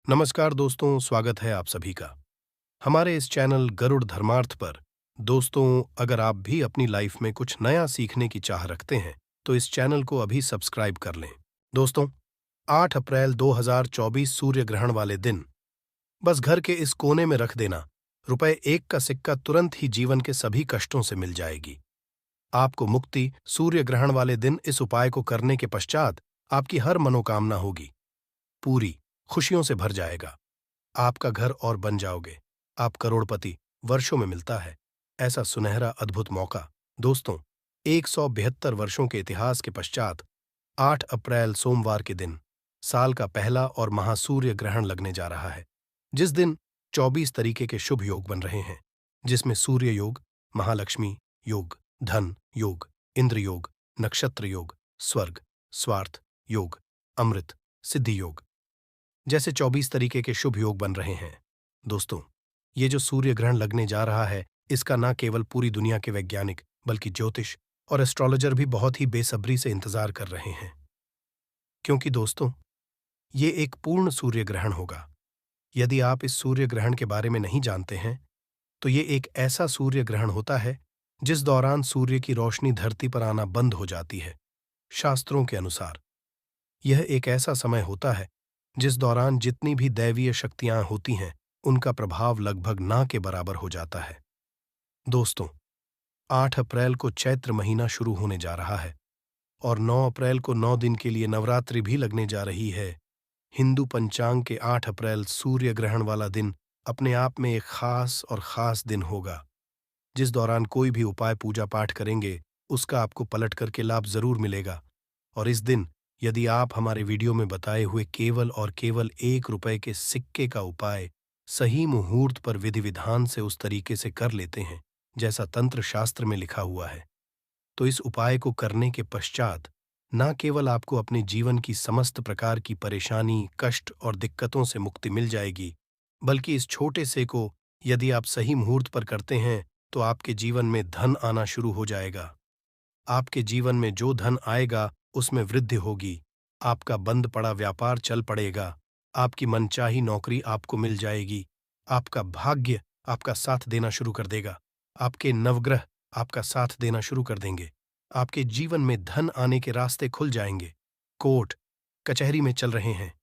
नमस्कार दोस्तों, स्वागत है आप सभी का हमारे इस चैनल गरुड़ धर्मार्थ पर। दोस्तों, अगर आप भी अपनी लाइफ में कुछ नया सीखने की चाह रखते हैं तो इस चैनल को अभी सब्सक्राइब कर लें। दोस्तों, 8 अप्रैल 2024 सूर्य ग्रहण वाले दिन बस घर के इस कोने में रख देना, रुपए 1 का सिक्का तुरंत ही जीवन के सभी कष्टों से मिल जाएगी। आपको मुक्ति सूर्य ग्रहण वाले दिन इस उपाय को करने के पश्चात आपकी हर मनोकामना होगी पूरी, खुशियों से भर जाएगा। आपका घर और बन जाओगे, आप करोड़पति। वर्षों में मिलता है ऐसा सुनहरा अद्भुत मौका। दोस्तों, 172 वर्षों के इतिहास के पश्चात 8 अप्रैल सोमवार के दिन साल का पहला और महासूर्य ग्रहण लगने जा रहा है, जिस दिन 24 तरीके के शुभ योग बन रहे हैं, जिसमें सूर्य योग, महालक्ष्मी योग, धन योग, इंद्र योग, नक्षत्र योग, स्वर्ग, स्वार्थ योग, अमृत, सिद्धि योग जैसे 24 तरीके के शुभ योग बन रहे हैं। दोस्तों, ये जो सूर्य ग्रहण लगने जा रहा है, इसका न केवल पूरी दुनिया के वैज्ञानिक बल्कि ज्योतिष और एस्ट्रोलॉजर भी बहुत ही बेसब्री से इंतजार कर रहे हैं। क्योंकि दोस्तों, ये एक पूर्ण सूर्य ग्रहण होगा। यदि आप इस सूर्य ग्रहण के बारे में नहीं जानते हैं, तो ये एक ऐसा सूर्य ग्रहण होता है जिस दौरान सूर्य की रोशनी धरती पर आना बंद हो जाती है। शास्त्रों के अनुसार यह एक ऐसा समय होता है जिस दौरान जितनी भी दैवीय शक्तियां होती हैं, उनका प्रभाव लगभग ना के बराबर हो जाता है। दोस्तों, 8 अप्रैल को चैत्र महीना शुरू होने जा रहा है और 9 अप्रैल को 9 दिन के लिए नवरात्रि भी लगने जा रही है। हिंदू पंचांग के 8 अप्रैल सूर्य ग्रहण वाला दिन अपने आप में एक खास दिन होगा, जिस दौरान कोई भी उपाय पूजा पाठ करेंगे उसका आपको पलट करके लाभ जरूर मिलेगा। और इस दिन यदि आप हमारे वीडियो में बताए हुए केवल और केवल 1 रुपए के सिक्के का उपाय सही मुहूर्त पर विधि विधान से उस तरीके से कर लेते हैं जैसा तंत्र शास्त्र में लिखा हुआ है, तो इस उपाय को करने के पश्चात न केवल आपको अपने जीवन की समस्त प्रकार की परेशानी, कष्ट और दिक्कतों से मुक्ति मिल जाएगी, बल्कि इस छोटे से को यदि आप सही मुहूर्त पर करते हैं तो आपके जीवन में धन आना शुरू हो जाएगा। आपके जीवन में जो धन आएगा उसमें वृद्धि होगी, आपका बंद पड़ा व्यापार चल पड़ेगा, आपकी मनचाही नौकरी आपको मिल जाएगी, आपका भाग्य आपका साथ देना शुरू कर देगा, आपके नवग्रह आपका साथ देना शुरू कर देंगे, आपके जीवन में धन आने के रास्ते खुल जाएंगे। कोर्ट कचहरी में चल रहे हैं,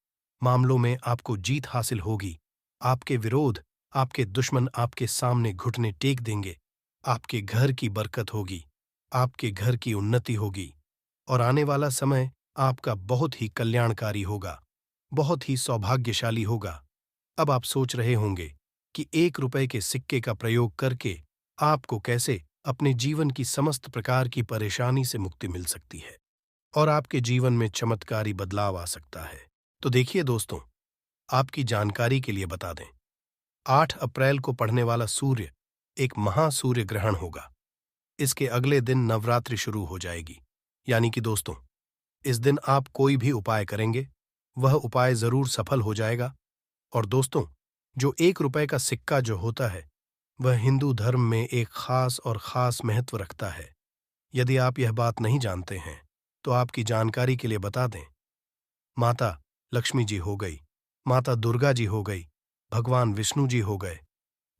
मामलों में आपको जीत हासिल होगी, आपके विरोध, आपके दुश्मन आपके सामने घुटने टेक देंगे, आपके घर की बरकत होगी, आपके घर की उन्नति होगी और आने वाला समय आपका बहुत ही कल्याणकारी होगा, बहुत ही सौभाग्यशाली होगा। अब आप सोच रहे होंगे कि 1 रुपए के सिक्के का प्रयोग करके आपको कैसे अपने जीवन की समस्त प्रकार की परेशानी से मुक्ति मिल सकती है और आपके जीवन में चमत्कारी बदलाव आ सकता है। तो देखिए दोस्तों, आपकी जानकारी के लिए बता दें, 8 अप्रैल को पड़ने वाला सूर्य एक महासूर्य ग्रहण होगा। इसके अगले दिन नवरात्रि शुरू हो जाएगी। यानी कि दोस्तों, इस दिन आप कोई भी उपाय करेंगे वह उपाय जरूर सफल हो जाएगा। और दोस्तों, जो 1 रुपए का सिक्का जो होता है वह हिंदू धर्म में एक खास महत्व रखता है। यदि आप यह बात नहीं जानते हैं तो आपकी जानकारी के लिए बता दें, माता लक्ष्मी जी हो गई, माता दुर्गा जी हो गई, भगवान विष्णु जी हो गए,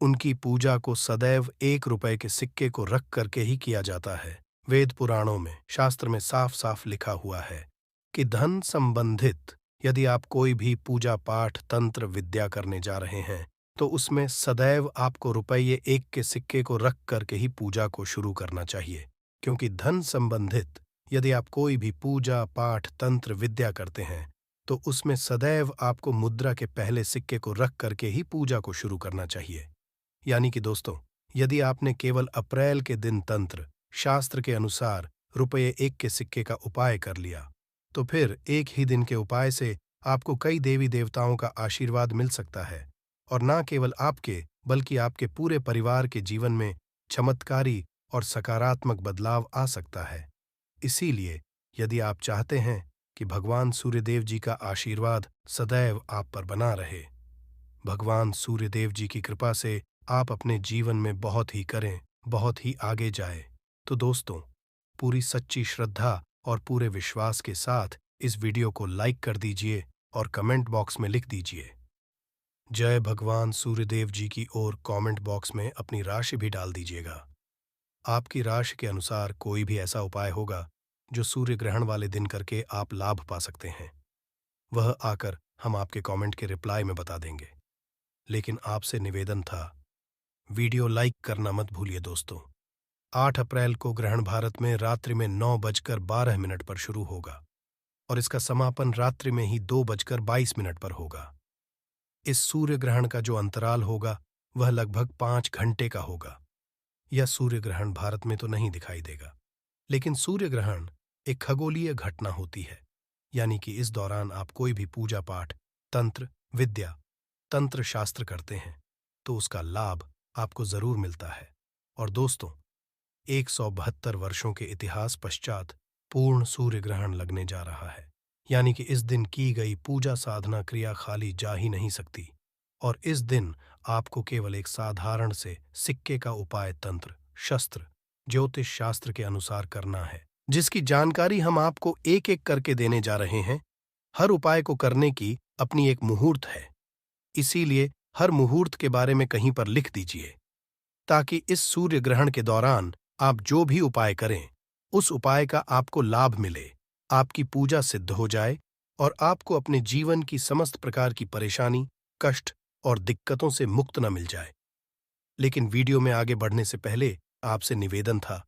उनकी पूजा को सदैव 1 रुपए के सिक्के को रख करके ही किया जाता है। वेद पुराणों में, शास्त्र में साफ साफ लिखा हुआ है कि धन संबंधित यदि आप कोई भी पूजा पाठ, तंत्र, विद्या करने जा रहे हैं तो उसमें सदैव आपको रुपये 1 के सिक्के को रख करके ही पूजा को शुरू करना चाहिए। क्योंकि धन संबंधित यदि आप कोई भी पूजा पाठ, तंत्र, विद्या करते हैं तो उसमें सदैव आपको मुद्रा के पहले सिक्के को रख करके ही पूजा को शुरू करना चाहिए। यानी कि दोस्तों, यदि आपने केवल अप्रैल के दिन तंत्र शास्त्र के अनुसार रुपये 1 के सिक्के का उपाय कर लिया तो फिर एक ही दिन के उपाय से आपको कई देवी देवताओं का आशीर्वाद मिल सकता है और न केवल आपके बल्कि आपके पूरे परिवार के जीवन में चमत्कारी और सकारात्मक बदलाव आ सकता है। इसीलिए यदि आप चाहते हैं कि भगवान सूर्यदेव जी का आशीर्वाद सदैव आप पर बना रहे, भगवान सूर्यदेव जी की कृपा से आप अपने जीवन में बहुत ही करें, बहुत ही आगे जाए, तो दोस्तों, पूरी सच्ची श्रद्धा और पूरे विश्वास के साथ इस वीडियो को लाइक कर दीजिए और कमेंट बॉक्स में लिख दीजिए, जय भगवान सूर्यदेव जी की ओर कमेंट बॉक्स में अपनी राशि भी डाल दीजिएगा। आपकी राशि के अनुसार कोई भी ऐसा उपाय होगा जो सूर्य ग्रहण वाले दिन करके आप लाभ पा सकते हैं, वह आकर हम आपके कमेंट के रिप्लाई में बता देंगे। लेकिन आपसे निवेदन था, वीडियो लाइक करना मत भूलिए दोस्तों। 8 अप्रैल को ग्रहण भारत में रात्रि में 9:12 पर शुरू होगा और इसका समापन रात्रि में ही 2:22 पर होगा। इस सूर्य ग्रहण का जो अंतराल होगा वह लगभग 5 घंटे का होगा। यह सूर्य ग्रहण भारत में तो नहीं दिखाई देगा, लेकिन सूर्य ग्रहण एक खगोलीय घटना होती है, यानी कि इस दौरान आप कोई भी पूजा पाठ, तंत्र विद्या, तंत्र शास्त्र करते हैं तो उसका लाभ आपको जरूर मिलता है। और दोस्तों, 172 वर्षों के इतिहास पश्चात पूर्ण सूर्य ग्रहण लगने जा रहा है, यानी कि इस दिन की गई पूजा साधना क्रिया खाली जा ही नहीं सकती। और इस दिन आपको केवल एक साधारण से सिक्के का उपाय तंत्र शस्त्र ज्योतिष शास्त्र के अनुसार करना है, जिसकी जानकारी हम आपको एक एक करके देने जा रहे हैं। हर उपाय को करने की अपनी एक मुहूर्त है, इसीलिए हर मुहूर्त के बारे में कहीं पर लिख दीजिए, ताकि इस सूर्य ग्रहण के दौरान आप जो भी उपाय करें उस उपाय का आपको लाभ मिले, आपकी पूजा सिद्ध हो जाए और आपको अपने जीवन की समस्त प्रकार की परेशानी, कष्ट और दिक्कतों से मुक्त न मिल जाए। लेकिन वीडियो में आगे बढ़ने से पहले आपसे निवेदन था,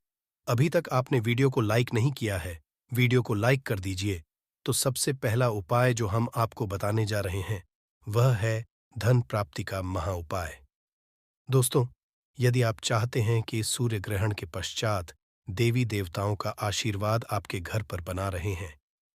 अभी तक आपने वीडियो को लाइक नहीं किया है, वीडियो को लाइक कर दीजिए। तो सबसे पहला उपाय जो हम आपको बताने जा रहे हैं वह है धन प्राप्ति का महा उपाय। दोस्तों, यदि आप चाहते हैं कि इस सूर्य ग्रहण के पश्चात देवी देवताओं का आशीर्वाद आपके घर पर बना रहे हैं,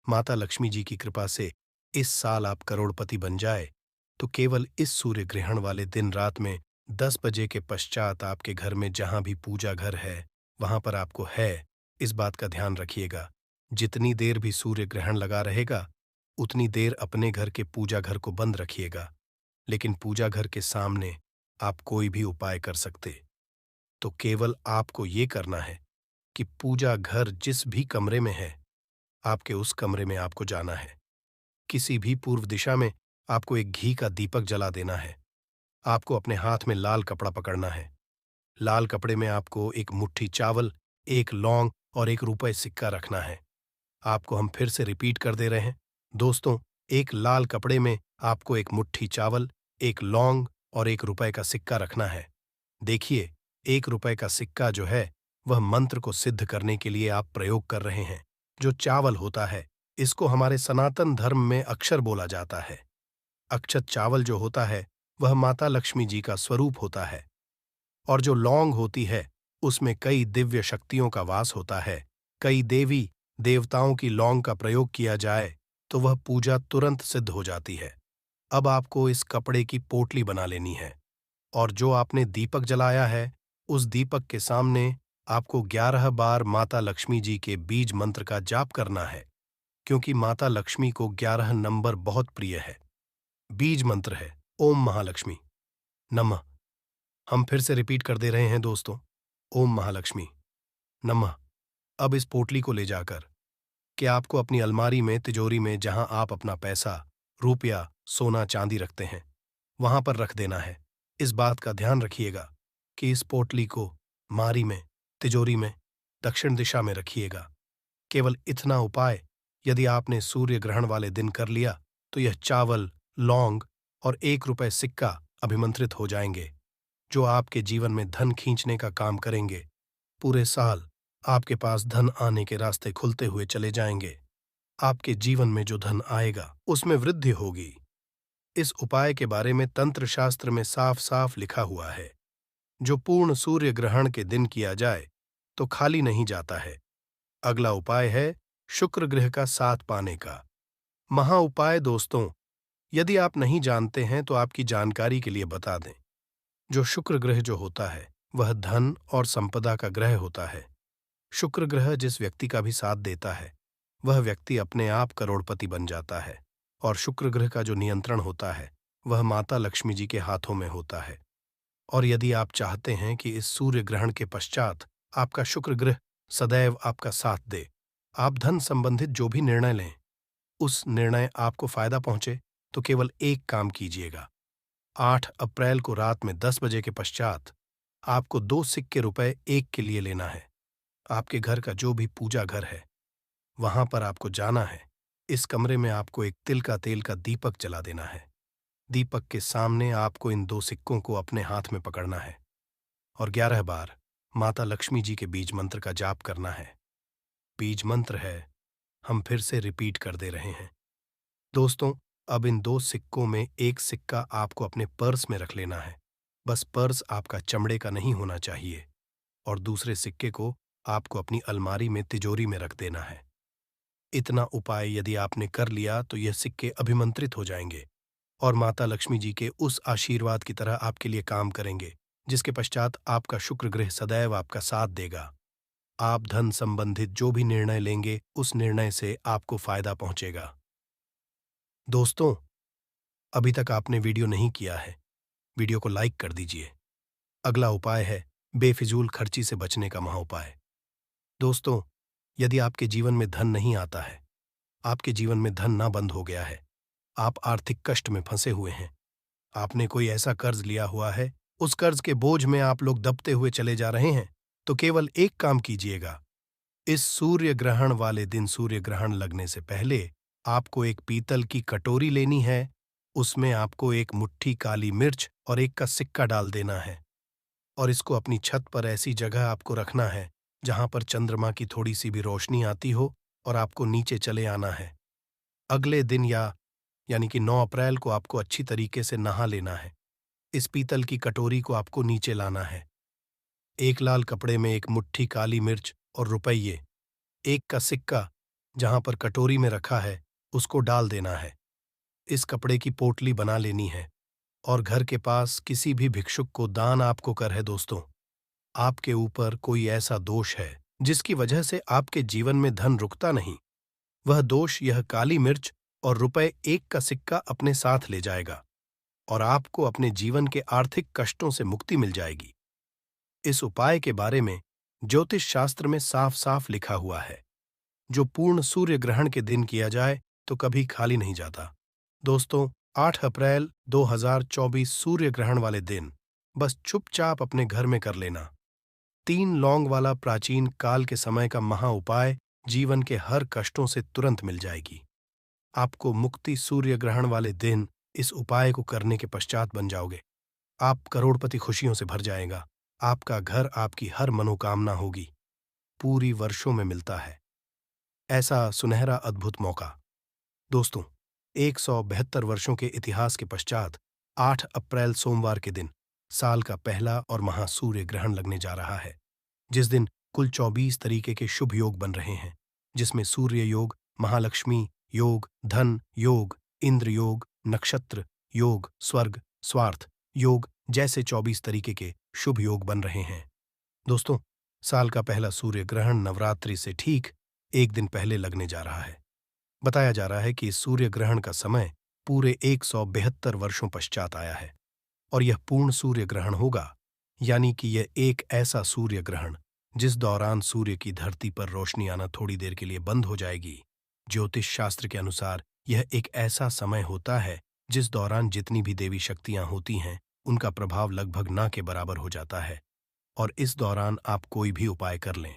माता लक्ष्मी जी की कृपा से इस साल आप करोड़पति बन जाए, तो केवल इस सूर्य ग्रहण वाले दिन रात में 10 बजे के पश्चात आपके घर में जहां भी पूजा घर है वहां पर आपको है, इस बात का ध्यान रखिएगा, जितनी देर भी सूर्य ग्रहण लगा रहेगा उतनी देर अपने घर के पूजा घर को बंद रखिएगा। लेकिन पूजा घर के सामने आप कोई भी उपाय कर सकते, तो केवल आपको ये करना है कि पूजा घर जिस भी कमरे में है आपके उस कमरे में आपको जाना है। किसी भी पूर्व दिशा में आपको एक घी का दीपक जला देना है। आपको अपने हाथ में लाल कपड़ा पकड़ना है। लाल कपड़े में आपको एक मुट्ठी चावल, एक लौंग और ₹1 सिक्का रखना है। आपको हम फिर से रिपीट कर दे रहे हैं दोस्तों, एक लाल कपड़े में आपको एक मुट्ठी चावल, एक लौंग और ₹1 का सिक्का रखना है। देखिए, ₹1 का सिक्का जो है वह मंत्र को सिद्ध करने के लिए आप प्रयोग कर रहे हैं। जो चावल होता है इसको हमारे सनातन धर्म में अक्षर बोला जाता है। अक्षत चावल जो होता है वह माता लक्ष्मी जी का स्वरूप होता है। और जो लौंग होती है उसमें कई दिव्य शक्तियों का वास होता है। कई देवी देवताओं की लौंग का प्रयोग किया जाए तो वह पूजा तुरंत सिद्ध हो जाती है। अब आपको इस कपड़े की पोटली बना लेनी है और जो आपने दीपक जलाया है उस दीपक के सामने आपको 11 बार माता लक्ष्मी जी के बीज मंत्र का जाप करना है, क्योंकि माता लक्ष्मी को 11 नंबर बहुत प्रिय है। बीज मंत्र है ओम महालक्ष्मी नमः। हम फिर से रिपीट कर दे रहे हैं दोस्तों, ओम महालक्ष्मी नमः। अब इस पोटली को ले जाकर कि आपको अपनी अलमारी में, तिजोरी में, जहां आप अपना पैसा, रुपया, सोना चांदी रखते हैं वहां पर रख देना है। इस बात का ध्यान रखिएगा कि इस पोटली को मारी में, तिजोरी में, दक्षिण दिशा में रखिएगा। केवल इतना उपाय यदि आपने सूर्य ग्रहण वाले दिन कर लिया तो यह चावल, लौंग और ₹1 सिक्का अभिमंत्रित हो जाएंगे, जो आपके जीवन में धन खींचने का काम करेंगे। पूरे साल आपके पास धन आने के रास्ते खुलते हुए चले जाएंगे। आपके जीवन में जो धन आएगा उसमें वृद्धि होगी। इस उपाय के बारे में तंत्र शास्त्र में साफ साफ लिखा हुआ है, जो पूर्ण सूर्य ग्रहण के दिन किया जाए तो खाली नहीं जाता है। अगला उपाय है शुक्र ग्रह का साथ पाने का महा उपाय। दोस्तों, यदि आप नहीं जानते हैं तो आपकी जानकारी के लिए बता दें, जो शुक्र ग्रह जो होता है वह धन और संपदा का ग्रह होता है। शुक्र ग्रह जिस व्यक्ति का भी साथ देता है वह व्यक्ति अपने आप करोड़पति बन जाता है। और शुक्र ग्रह का जो नियंत्रण होता है वह माता लक्ष्मी जी के हाथों में होता है। और यदि आप चाहते हैं कि इस सूर्य ग्रहण के पश्चात आपका शुक्र ग्रह सदैव आपका साथ दे, आप धन संबंधित जो भी निर्णय लें उस निर्णय आपको फायदा पहुंचे, तो केवल एक काम कीजिएगा, 8 अप्रैल को रात में 10 बजे के पश्चात आपको 2 सिक्के रुपए 1 के लिए लेना है। आपके घर का जो भी पूजा घर है, वहां पर आपको जाना है। इस कमरे में आपको एक तिल का तेल का दीपक जला देना है। दीपक के सामने आपको इन 2 सिक्कों को अपने हाथ में पकड़ना है और 11 बार माता लक्ष्मी जी के बीज मंत्र का जाप करना है। बीज मंत्र है, हम फिर से रिपीट कर दे रहे हैं। दोस्तों, अब इन 2 सिक्कों में एक सिक्का आपको अपने पर्स में रख लेना है। बस पर्स आपका चमड़े का नहीं होना चाहिए और दूसरे सिक्के को आपको अपनी अलमारी में तिजोरी में रख देना है। इतना उपाय यदि आपने कर लिया तो यह सिक्के अभिमंत्रित हो जाएंगे और माता लक्ष्मी जी के उस आशीर्वाद की तरह आपके लिए काम करेंगे, जिसके पश्चात आपका शुक्र ग्रह सदैव आपका साथ देगा। आप धन संबंधित जो भी निर्णय लेंगे, उस निर्णय से आपको फायदा पहुंचेगा। दोस्तों, अभी तक आपने वीडियो नहीं किया है, वीडियो को लाइक कर दीजिए। अगला उपाय है बेफिजूल खर्ची से बचने का महाउपाय। दोस्तों, यदि आपके जीवन में धन नहीं आता है, आपके जीवन में धन ना बंद हो गया है, आप आर्थिक कष्ट में फंसे हुए हैं, आपने कोई ऐसा कर्ज लिया हुआ है, उस कर्ज के बोझ में आप लोग दबते हुए चले जा रहे हैं, तो केवल एक काम कीजिएगा। इस सूर्य ग्रहण वाले दिन सूर्य ग्रहण लगने से पहले आपको एक पीतल की कटोरी लेनी है, उसमें आपको एक मुट्ठी काली मिर्च और 1 का सिक्का डाल देना है और इसको अपनी छत पर ऐसी जगह आपको रखना है जहां पर चंद्रमा की थोड़ी सी भी रोशनी आती हो और आपको नीचे चले आना है। अगले दिन यानी कि 9 अप्रैल को आपको अच्छी तरीके से नहा लेना है। इस पीतल की कटोरी को आपको नीचे लाना है। एक लाल कपड़े में एक मुट्ठी काली मिर्च और रुपये, 1 का सिक्का जहां पर कटोरी में रखा है, उसको डाल देना है। इस कपड़े की पोटली बना लेनी है और घर के पास किसी भी भिक्षुक को दान आपको कर है। दोस्तों, आपके ऊपर कोई ऐसा दोष है जिसकी वजह से आपके जीवन में धन रुकता नहीं, वह दोष यह काली मिर्च और रुपए 1 का सिक्का अपने साथ ले जाएगा और आपको अपने जीवन के आर्थिक कष्टों से मुक्ति मिल जाएगी। इस उपाय के बारे में ज्योतिष शास्त्र में साफ साफ लिखा हुआ है, जो पूर्ण सूर्य ग्रहण के दिन किया जाए तो कभी खाली नहीं जाता। दोस्तों, 8 अप्रैल 2024 सूर्य ग्रहण वाले दिन बस चुपचाप अपने घर में कर लेना। 3 लौंग वाला प्राचीन काल के समय का महा उपाय जीवन के हर कष्टों से तुरंत मिल जाएगी। आपको मुक्ति सूर्य ग्रहण वाले दिन इस उपाय को करने के पश्चात बन जाओगे। आप करोड़पति खुशियों से भर जाएगा। आपका घर आपकी हर मनोकामना होगी। पूरी वर्षों में मिलता है ऐसा सुनहरा अद्भुत मौका। दोस्तों, 172 वर्षों के इतिहास के पश्चात 8 अप्रैल सोमवार के दिन साल का पहला और महासूर्य ग्रहण लगने जा रहा है, जिस दिन कुल 24 तरीके के शुभ योग बन रहे हैं, जिसमें सूर्य योग, महालक्ष्मी योग, धन योग, इंद्र योग, नक्षत्र योग, स्वर्ग स्वार्थ योग जैसे 24 तरीके के शुभ योग बन रहे हैं। दोस्तों, साल का पहला सूर्य ग्रहण नवरात्रि से ठीक 1 दिन पहले लगने जा रहा है। बताया जा रहा है कि इस सूर्य ग्रहण का समय पूरे 172 वर्षों पश्चात आया है और यह पूर्ण सूर्य ग्रहण होगा, यानी कि यह एक ऐसा सूर्य ग्रहण जिस दौरान सूर्य की धरती पर रोशनी आना थोड़ी देर के लिए बंद हो जाएगी। ज्योतिष शास्त्र के अनुसार यह एक ऐसा समय होता है जिस दौरान जितनी भी देवी शक्तियां होती हैं, उनका प्रभाव लगभग ना के बराबर हो जाता है और इस दौरान आप कोई भी उपाय कर लें,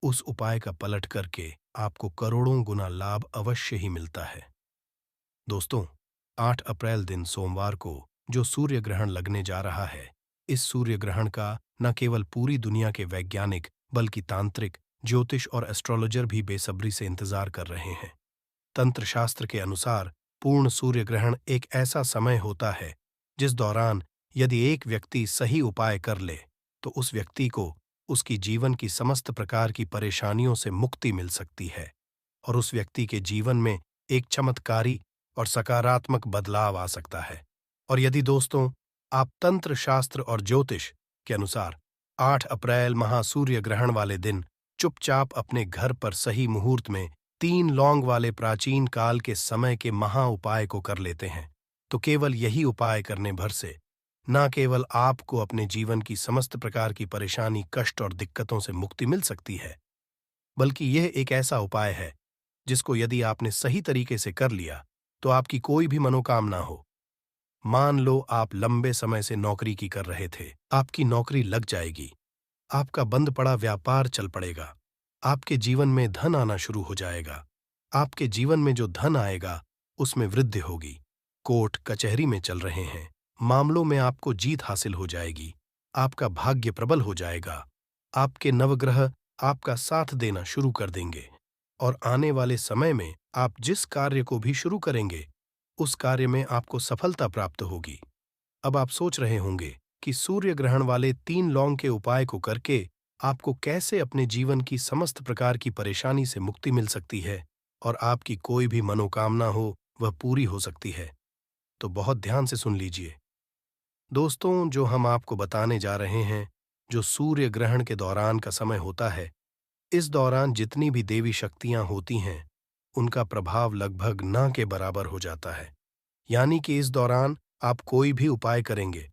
उस उपाय का पलट करके आपको करोड़ों गुना लाभ अवश्य ही मिलता है। दोस्तों, 8 अप्रैल दिन सोमवार को जो सूर्य ग्रहण लगने जा रहा है, इस सूर्य ग्रहण का न केवल पूरी दुनिया के वैज्ञानिक बल्कि तांत्रिक, ज्योतिष और एस्ट्रोलॉजर भी बेसब्री से इंतजार कर रहे हैं। तंत्र शास्त्र के अनुसार पूर्ण सूर्य ग्रहण एक ऐसा समय होता है जिस दौरान यदि एक व्यक्ति सही उपाय कर ले तो उस व्यक्ति को उसकी जीवन की समस्त प्रकार की परेशानियों से मुक्ति मिल सकती है और उस व्यक्ति के जीवन में एक चमत्कारी और सकारात्मक बदलाव आ सकता है। और यदि दोस्तों आप तंत्र शास्त्र और ज्योतिष के अनुसार 8 अप्रैल महासूर्य ग्रहण वाले दिन चुपचाप अपने घर पर सही मुहूर्त में 3 लौंग वाले प्राचीन काल के समय के महा उपाय को कर लेते हैं, तो केवल यही उपाय करने भर से न केवल आपको अपने जीवन की समस्त प्रकार की परेशानी, कष्ट और दिक्कतों से मुक्ति मिल सकती है, बल्कि यह एक ऐसा उपाय है जिसको यदि आपने सही तरीके से कर लिया तो आपकी कोई भी मनोकामना हो, मान लो आप लंबे समय से नौकरी की कर रहे थे, आपकी नौकरी लग जाएगी, आपका बंद पड़ा व्यापार चल पड़ेगा, आपके जीवन में धन आना शुरू हो जाएगा। आपके जीवन में जो धन आएगा उसमें वृद्धि होगी। कोर्ट कचहरी में चल रहे हैं, मामलों में आपको जीत हासिल हो जाएगी, आपका भाग्य प्रबल हो जाएगा, आपके नवग्रह आपका साथ देना शुरू कर देंगे और आने वाले समय में आप जिस कार्य को भी शुरू करेंगे उस कार्य में आपको सफलता प्राप्त होगी। अब आप सोच रहे होंगे कि सूर्य ग्रहण वाले 3 लौंग के उपाय को करके आपको कैसे अपने जीवन की समस्त प्रकार की परेशानी से मुक्ति मिल सकती है और आपकी कोई भी मनोकामना हो वह पूरी हो सकती है। तो बहुत ध्यान से सुन लीजिए। दोस्तों, जो हम आपको बताने जा रहे हैं, जो सूर्य ग्रहण के दौरान का समय होता है, इस दौरान जितनी भी देवी शक्तियां होती हैं, उनका प्रभाव लगभग न के बराबर हो जाता है। यानी कि इस दौरान आप कोई भी उपाय करेंगे,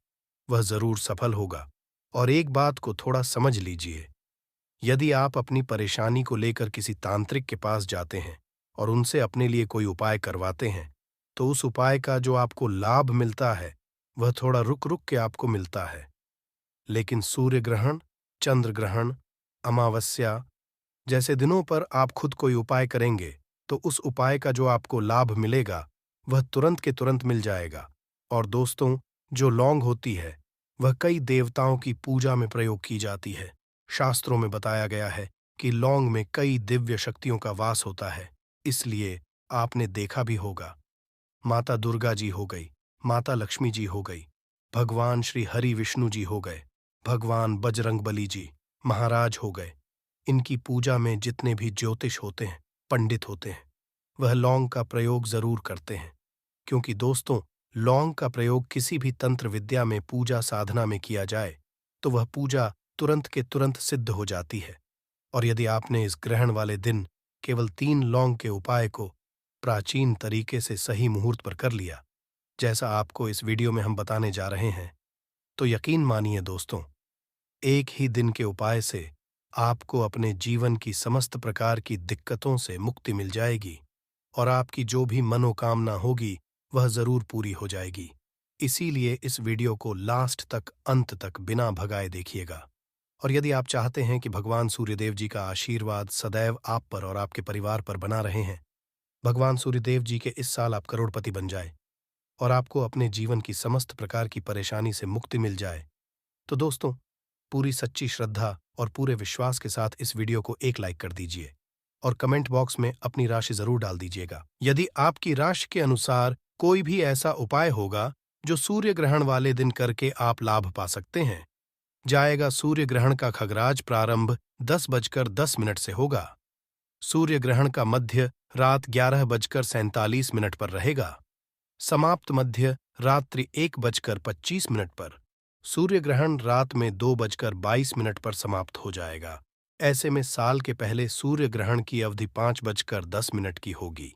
वह जरूर सफल होगा। और एक बात को थोड़ा समझ लीजिए, यदि आप अपनी परेशानी को लेकर किसी तांत्रिक के पास जाते हैं और उनसे अपने लिए कोई उपाय करवाते हैं, तो उस उपाय का जो आपको लाभ मिलता है, वह थोड़ा रुक रुक के आपको मिलता है। लेकिन सूर्य ग्रहण, चंद्र ग्रहण, अमावस्या जैसे दिनों पर आप खुद कोई उपाय करेंगे, तो उस उपाय का जो आपको लाभ मिलेगा, वह तुरंत के तुरंत मिल जाएगा। और दोस्तों, जो लौंग होती है, वह कई देवताओं की पूजा में प्रयोग की जाती है। शास्त्रों में बताया गया है कि लौंग में कई दिव्य शक्तियों का वास होता है। इसलिए आपने देखा भी होगा, माता दुर्गा जी हो गई, माता लक्ष्मी जी हो गई, भगवान श्री हरि विष्णु जी हो गए, भगवान बजरंगबली जी महाराज हो गए। इनकी पूजा में जितने भी ज्योतिष होते हैं, पंडित होते हैं, वह लौंग का प्रयोग जरूर करते हैं। क्योंकि दोस्तों, लौंग का प्रयोग किसी भी तंत्र विद्या में पूजा साधना में किया जाए तो वह पूजा तुरंत के तुरंत सिद्ध हो जाती है। और यदि आपने इस ग्रहण वाले दिन केवल 3 लौंग के उपाय को प्राचीन तरीके से सही मुहूर्त पर कर लिया, जैसा आपको इस वीडियो में हम बताने जा रहे हैं, तो यकीन मानिए दोस्तों, एक ही दिन के उपाय से आपको अपने जीवन की समस्त प्रकार की दिक्कतों से मुक्ति मिल जाएगी और आपकी जो भी मनोकामना होगी वह जरूर पूरी हो जाएगी। इसीलिए इस वीडियो को लास्ट तक, अंत तक बिना भगाए देखिएगा। और यदि आप चाहते हैं कि भगवान सूर्यदेव जी का आशीर्वाद सदैव आप पर और आपके परिवार पर बना रहे हैं, भगवान सूर्यदेव जी के इस साल आप करोड़पति बन जाए और आपको अपने जीवन की समस्त प्रकार की परेशानी से मुक्ति मिल जाए, तो दोस्तों, पूरी सच्ची श्रद्धा और पूरे विश्वास के साथ इस वीडियो को एक लाइक कर दीजिए और कमेंट बॉक्स में अपनी राशि जरूर डाल दीजिएगा। यदि आपकी राशि के अनुसार कोई भी ऐसा उपाय होगा जो सूर्य ग्रहण वाले दिन करके आप लाभ पा सकते हैं, जाएगा। सूर्य ग्रहण का खगराज प्रारंभ 10:10 से होगा। सूर्य ग्रहण का मध्य रात 11:47 पर रहेगा। समाप्त मध्य रात्रि 1:25 पर। सूर्य ग्रहण रात में 2:22 पर समाप्त हो जाएगा। ऐसे में साल के पहले सूर्य ग्रहण की अवधि 5:10 की होगी।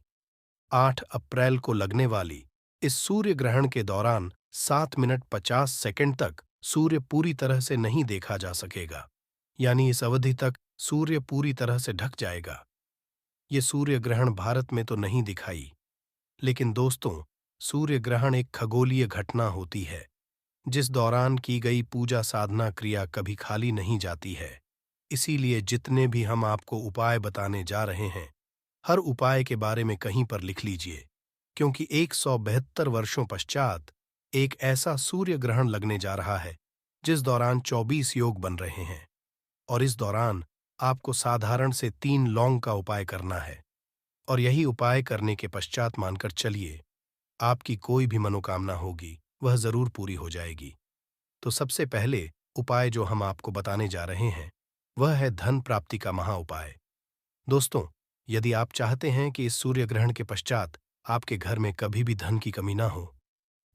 8 अप्रैल को लगने वाली इस सूर्य ग्रहण के दौरान 7:50 तक सूर्य पूरी तरह से नहीं देखा जा सकेगा। यानी इस अवधि तक सूर्य पूरी तरह से ढक जाएगा। ये सूर्य ग्रहण भारत में तो नहीं दिखाई, लेकिन दोस्तों, सूर्य ग्रहण एक खगोलीय घटना होती है जिस दौरान की गई पूजा साधना क्रिया कभी खाली नहीं जाती है। इसीलिए जितने भी हम आपको उपाय बताने जा रहे हैं, हर उपाय के बारे में कहीं पर लिख लीजिए, क्योंकि 172 वर्षों पश्चात एक ऐसा सूर्य ग्रहण लगने जा रहा है जिस दौरान 24 योग बन रहे हैं। और इस दौरान आपको साधारण से 3 लौंग का उपाय करना है। और यही उपाय करने के पश्चात मानकर चलिए, आपकी कोई भी मनोकामना होगी वह जरूर पूरी हो जाएगी। तो सबसे पहले उपाय जो हम आपको बताने जा रहे हैं, वह है धन प्राप्ति का महा उपाय। दोस्तों, यदि आप चाहते हैं कि इस सूर्य ग्रहण के पश्चात आपके घर में कभी भी धन की कमी ना हो,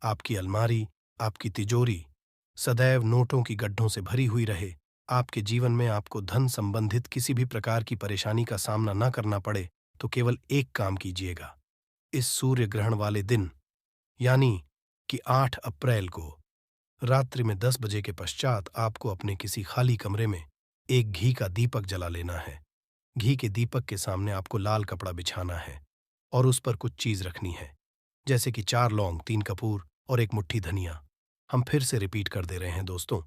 आपकी अलमारी, आपकी तिजोरी सदैव नोटों की गड्ढों से भरी हुई रहे, आपके जीवन में आपको धन संबंधित किसी भी प्रकार की परेशानी का सामना न करना पड़े, तो केवल एक काम कीजिएगा। इस सूर्य ग्रहण वाले दिन यानी कि 8 अप्रैल को रात्रि में 10 बजे के पश्चात आपको अपने किसी खाली कमरे में एक घी का दीपक जला लेना है। घी के दीपक के सामने आपको लाल कपड़ा बिछाना है और उस पर कुछ चीज रखनी है, जैसे कि 4 लौंग, 3 कपूर और एक मुट्ठी धनिया। हम फिर से रिपीट कर दे रहे हैं दोस्तों।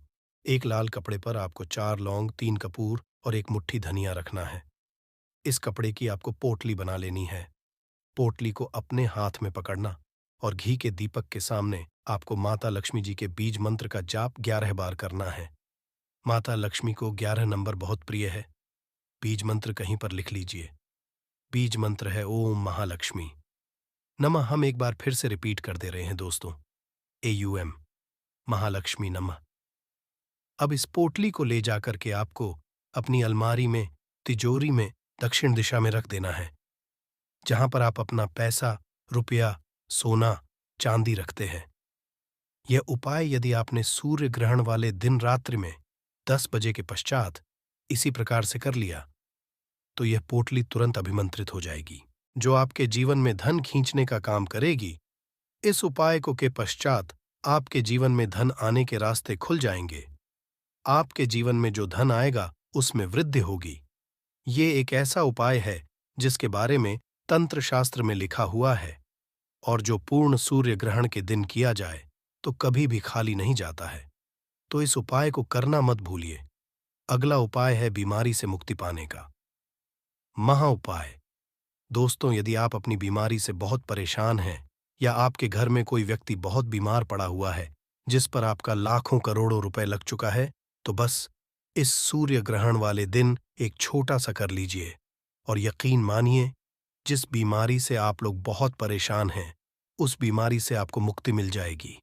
एक लाल कपड़े पर आपको 4 लौंग, 3 कपूर और एक मुट्ठी धनिया रखना है। इस कपड़े की आपको पोटली बना लेनी है। पोटली को अपने हाथ में पकड़ना और घी के दीपक के सामने आपको माता लक्ष्मी जी के बीज मंत्र का जाप 11 बार करना है। माता लक्ष्मी को 11 नंबर बहुत प्रिय है। बीज मंत्र कहीं पर लिख लीजिए। बीज मंत्र है ओम महालक्ष्मी नमः। हम एक बार फिर से रिपीट कर दे रहे हैं दोस्तों। AUM महालक्ष्मी नमः। अब इस पोटली को ले जाकर के आपको अपनी अलमारी में, तिजोरी में दक्षिण दिशा में रख देना है, जहां पर आप अपना पैसा, रुपया, सोना, चांदी रखते हैं। यह उपाय यदि आपने सूर्य ग्रहण वाले दिन रात्रि में 10 बजे के पश्चात इसी प्रकार से कर लिया तो यह पोटली तुरंत अभिमंत्रित हो जाएगी, जो आपके जीवन में धन खींचने का काम करेगी। इस उपाय को के पश्चात आपके जीवन में धन आने के रास्ते खुल जाएंगे। आपके जीवन में जो धन आएगा उसमें वृद्धि होगी। ये एक ऐसा उपाय है जिसके बारे में तंत्र शास्त्र में लिखा हुआ है और जो पूर्ण सूर्य ग्रहण के दिन किया जाए तो कभी भी खाली नहीं जाता है। तो इस उपाय को करना मत भूलिए। अगला उपाय है बीमारी से मुक्ति पाने का महा उपाय। दोस्तों, यदि आप अपनी बीमारी से बहुत परेशान हैं या आपके घर में कोई व्यक्ति बहुत बीमार पड़ा हुआ है जिस पर आपका लाखों करोड़ों रुपए लग चुका है, तो बस इस सूर्य ग्रहण वाले दिन एक छोटा सा कर लीजिए और यकीन मानिए, जिस बीमारी से आप लोग बहुत परेशान हैं उस बीमारी से आपको मुक्ति मिल जाएगी।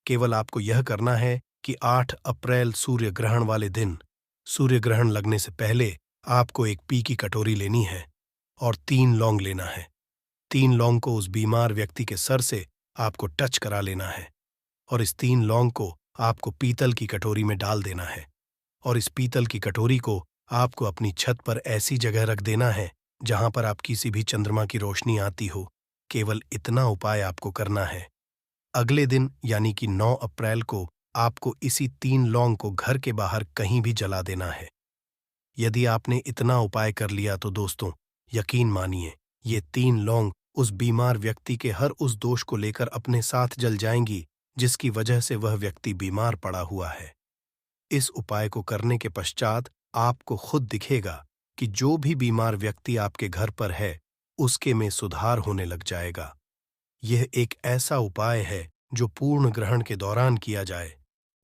केवल आपको यह करना है कि 8 अप्रैल सूर्य ग्रहण वाले दिन, सूर्य ग्रहण लगने से पहले आपको एक पी की कटोरी लेनी है और 3 लौंग लेना है। 3 लौंग को उस बीमार व्यक्ति के सर से आपको टच करा लेना है और इस 3 लौंग को आपको पीतल की कटोरी में डाल देना है और इस पीतल की कटोरी को आपको अपनी छत पर ऐसी जगह रख देना है जहां पर आप किसी भी चंद्रमा की रोशनी आती हो। केवल इतना उपाय आपको करना है। अगले दिन यानी कि 9 अप्रैल को आपको इसी 3 लौंग को घर के बाहर कहीं भी जला देना है। यदि आपने इतना उपाय कर लिया तो दोस्तों, यकीन मानिए, ये 3 लौंग उस बीमार व्यक्ति के हर उस दोष को लेकर अपने साथ जल जाएंगी जिसकी वजह से वह व्यक्ति बीमार पड़ा हुआ है। इस उपाय को करने के पश्चात आपको खुद दिखेगा कि जो भी बीमार व्यक्ति आपके घर पर है उसके में सुधार होने लग जाएगा। यह एक ऐसा उपाय है जो पूर्ण ग्रहण के दौरान किया जाए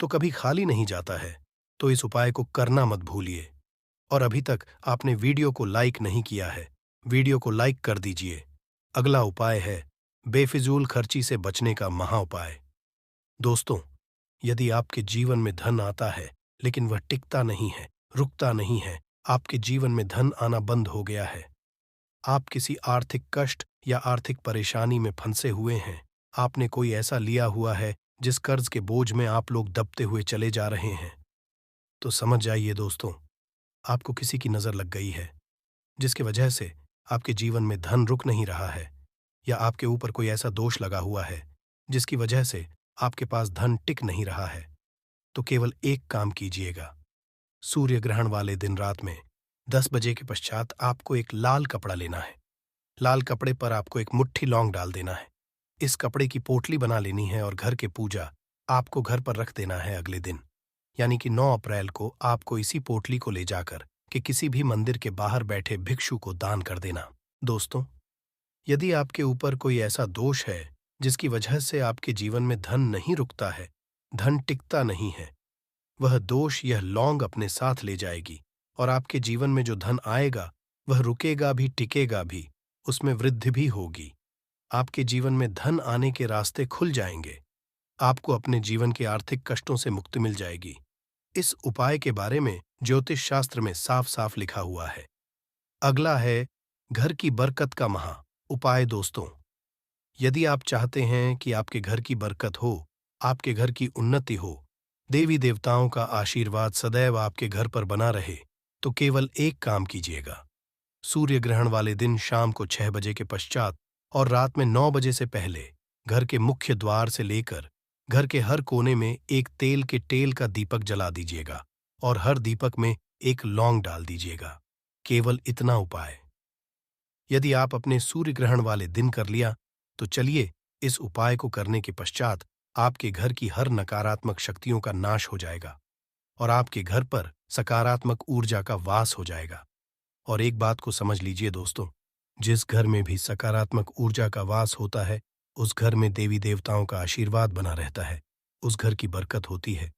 तो कभी खाली नहीं जाता है। तो इस उपाय को करना मत भूलिए। और अभी तक आपने वीडियो को लाइक नहीं किया है, वीडियो को लाइक कर दीजिए। अगला उपाय है बेफिजूल खर्ची से बचने का महा उपाय। दोस्तों, यदि आपके जीवन में धन आता है लेकिन वह टिकता नहीं है, रुकता नहीं है, आपके जीवन में धन आना बंद हो गया है, आप किसी आर्थिक कष्ट या आर्थिक परेशानी में फंसे हुए हैं, आपने कोई ऐसा लिया हुआ है जिस कर्ज के बोझ में आप लोग दबते हुए चले जा रहे हैं, तो समझ जाइए दोस्तों, आपको किसी की नज़र लग गई है जिसकी वजह से आपके जीवन में धन रुक नहीं रहा है, या आपके ऊपर कोई ऐसा दोष लगा हुआ है जिसकी वजह से आपके पास धन टिक नहीं रहा है। तो केवल एक काम कीजिएगा। सूर्य ग्रहण वाले दिन रात में 10 बजे के पश्चात आपको एक लाल कपड़ा लेना है। लाल कपड़े पर आपको एक मुट्ठी लौंग डाल देना है। इस कपड़े की पोटली बना लेनी है और घर के पूजा आपको घर पर रख देना है। अगले दिन यानी कि 9 अप्रैल को आपको इसी पोटली को ले जाकर कि किसी भी मंदिर के बाहर बैठे भिक्षु को दान कर देना। दोस्तों, यदि आपके ऊपर कोई ऐसा दोष है जिसकी वजह से आपके जीवन में धन नहीं रुकता है, धन टिकता नहीं है, वह दोष यह लौंग अपने साथ ले जाएगी और आपके जीवन में जो धन आएगा वह रुकेगा भी, टिकेगा भी, उसमें वृद्धि भी होगी। आपके जीवन में धन आने के रास्ते खुल जाएंगे। आपको अपने जीवन के आर्थिक कष्टों से मुक्ति मिल जाएगी। इस उपाय के बारे में ज्योतिष शास्त्र में साफ साफ लिखा हुआ है। अगला है घर की बरकत का महा उपाय। दोस्तों, यदि आप चाहते हैं कि आपके घर की बरकत हो, आपके घर की उन्नति हो, देवी देवताओं का आशीर्वाद सदैव आपके घर पर बना रहे, तो केवल एक काम कीजिएगा। सूर्य ग्रहण वाले दिन शाम को 6 बजे के पश्चात और रात में 9 बजे से पहले घर के मुख्य द्वार से लेकर घर के हर कोने में एक तेल के टेल का दीपक जला दीजिएगा और हर दीपक में एक लौंग डाल दीजिएगा। केवल इतना उपाय यदि आप अपने सूर्य ग्रहण वाले दिन कर लिया तो चलिए, इस उपाय को करने के पश्चात आपके घर की हर नकारात्मक शक्तियों का नाश हो जाएगा और आपके घर पर सकारात्मक ऊर्जा का वास हो जाएगा। और एक बात को समझ लीजिए दोस्तों, जिस घर में भी सकारात्मक ऊर्जा का वास होता है, उस घर में देवी देवताओं का आशीर्वाद बना रहता है, उस घर की बरकत होती है